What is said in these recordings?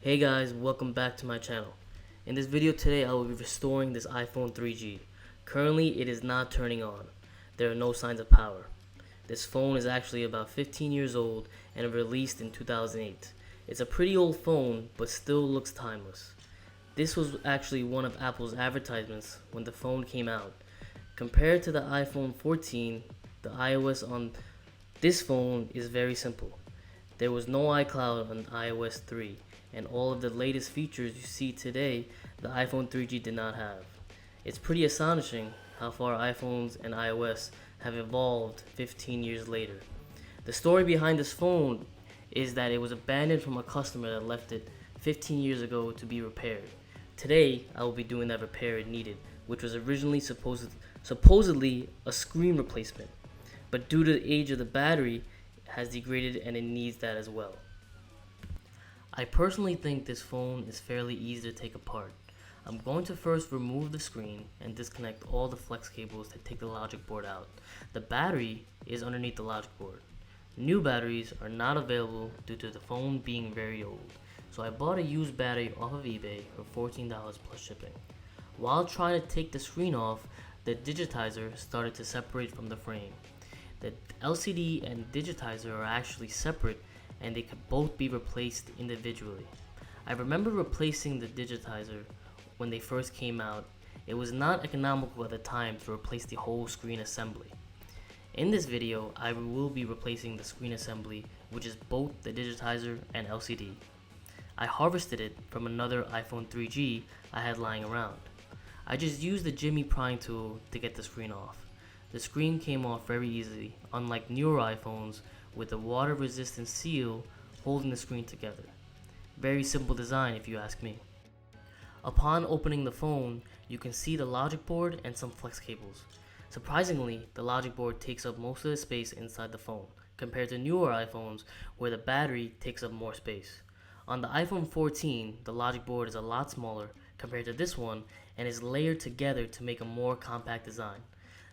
Hey guys, welcome back to my channel. In this video today I will be restoring this iPhone 3G. Currently it is not turning on. There are no signs of power. This phone is actually about 15 years old and released in 2008. It's a pretty old phone but still looks timeless. This was actually one of Apple's advertisements when the phone came out. Compared to the iPhone 14, the iOS on this phone is very simple. There was no iCloud on iOS 3, and all of the latest features you see today, the iPhone 3G did not have. It's pretty astonishing how far iPhones and iOS have evolved 15 years later. The story behind this phone is that it was abandoned from a customer that left it 15 years ago to be repaired. Today, I will be doing that repair it needed, which was originally supposedly a screen replacement, but due to the age of the battery, has degraded and it needs that as well. I personally think this phone is fairly easy to take apart. I'm going to first remove the screen and disconnect all the flex cables to take the logic board out. The battery is underneath the logic board. New batteries are not available due to the phone being very old, so I bought a used battery off of eBay for $14 plus shipping. While trying to take the screen off, the digitizer started to separate from the frame. The LCD and digitizer are actually separate and they could both be replaced individually. I remember replacing the digitizer when they first came out. It was not economical at the time to replace the whole screen assembly. In this video, I will be replacing the screen assembly, which is both the digitizer and LCD. I harvested it from another iPhone 3G I had lying around. I just used the Jimmy prying tool to get the screen off. The screen came off very easily, unlike newer iPhones with a water-resistant seal holding the screen together. Very simple design if you ask me. Upon opening the phone, you can see the logic board and some flex cables. Surprisingly, the logic board takes up most of the space inside the phone, compared to newer iPhones where the battery takes up more space. On the iPhone 14, the logic board is a lot smaller compared to this one and is layered together to make a more compact design.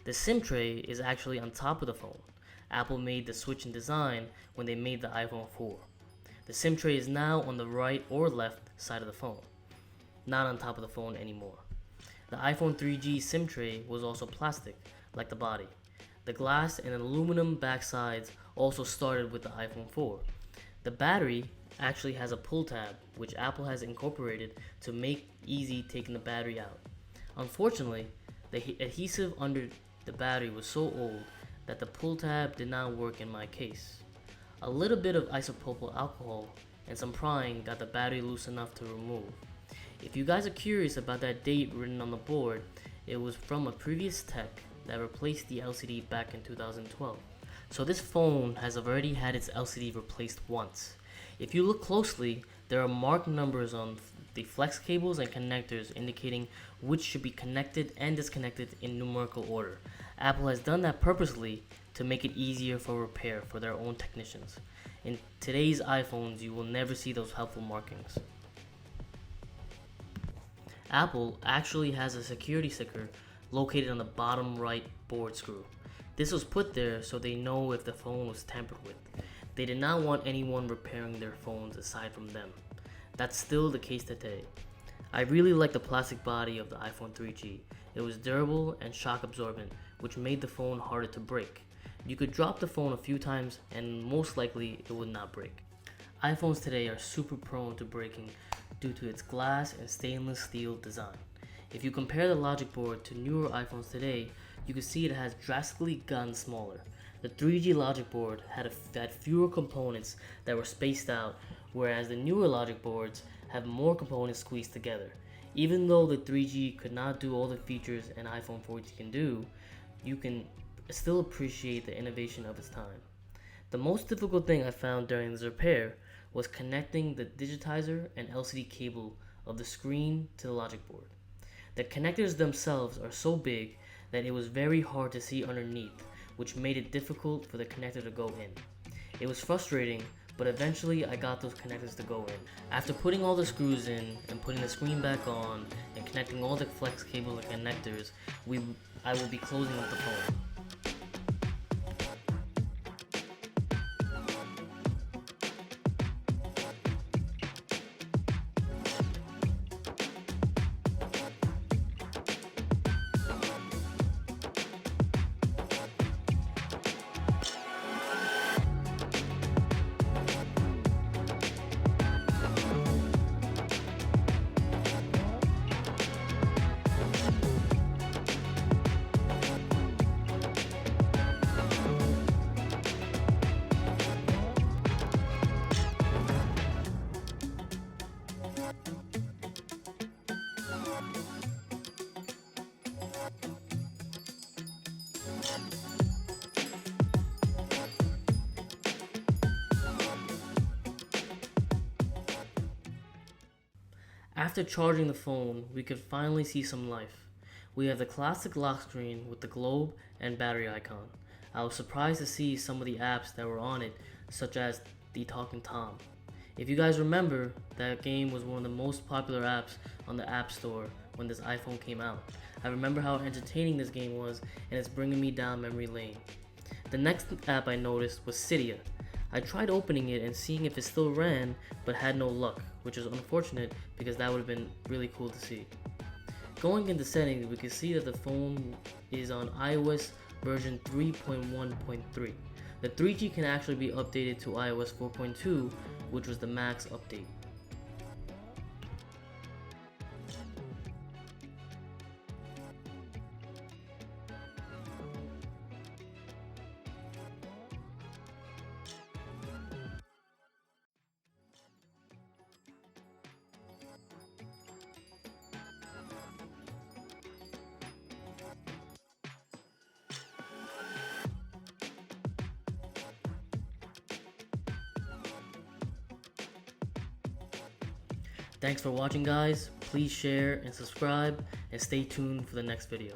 The SIM tray is actually on top of the phone. Apple made the switch in design when they made the iPhone 4. The SIM tray is now on the right or left side of the phone, not on top of the phone anymore. The iPhone 3G SIM tray was also plastic, like the body. The glass and aluminum backsides also started with the iPhone 4. The battery actually has a pull tab, which Apple has incorporated to make easy taking the battery out. Unfortunately, the adhesive under the battery was so old that the pull tab did not work in my case. A little bit of isopropyl alcohol and some prying got the battery loose enough to remove. If you guys are curious about that date written on the board, it was from a previous tech that replaced the LCD back in 2012. So this phone has already had its LCD replaced once. If you look closely, there are marked numbers on the flex cables and connectors indicating which should be connected and disconnected in numerical order. Apple has done that purposely to make it easier for repair for their own technicians. In today's iPhones, you will never see those helpful markings. Apple actually has a security sticker located on the bottom right board screw. This was put there so they know if the phone was tampered with. They did not want anyone repairing their phones aside from them. That's still the case today. I really like the plastic body of the iPhone 3G. It was durable and shock absorbent, which made the phone harder to break. You could drop the phone a few times and most likely it would not break. iPhones today are super prone to breaking due to its glass and stainless steel design. If you compare the logic board to newer iPhones today, you can see it has drastically gotten smaller. The 3G logic board had fewer components that were spaced out, whereas the newer logic boards have more components squeezed together. Even though the 3G could not do all the features an iPhone 14 can do, you can still appreciate the innovation of its time. The most difficult thing I found during this repair was connecting the digitizer and LCD cable of the screen to the logic board. The connectors themselves are so big that it was very hard to see underneath, which made it difficult for the connector to go in. It was frustrating, but eventually I got those connectors to go in. After putting all the screws in and putting the screen back on and connecting all the flex cables and connectors, I will be closing up the phone. After charging the phone, we could finally see some life. We have the classic lock screen with the globe and battery icon. I was surprised to see some of the apps that were on it, such as the Talking Tom. If you guys remember, that game was one of the most popular apps on the App Store when this iPhone came out. I remember how entertaining this game was, and it's bringing me down memory lane. The next app I noticed was Cydia. I tried opening it and seeing if it still ran, but had no luck, which is unfortunate because that would have been really cool to see. Going into settings, we can see that the phone is on iOS version 3.1.3. The 3G can actually be updated to iOS 4.2, which was the max update. Thanks for watching, guys. Please share and subscribe, and stay tuned for the next video.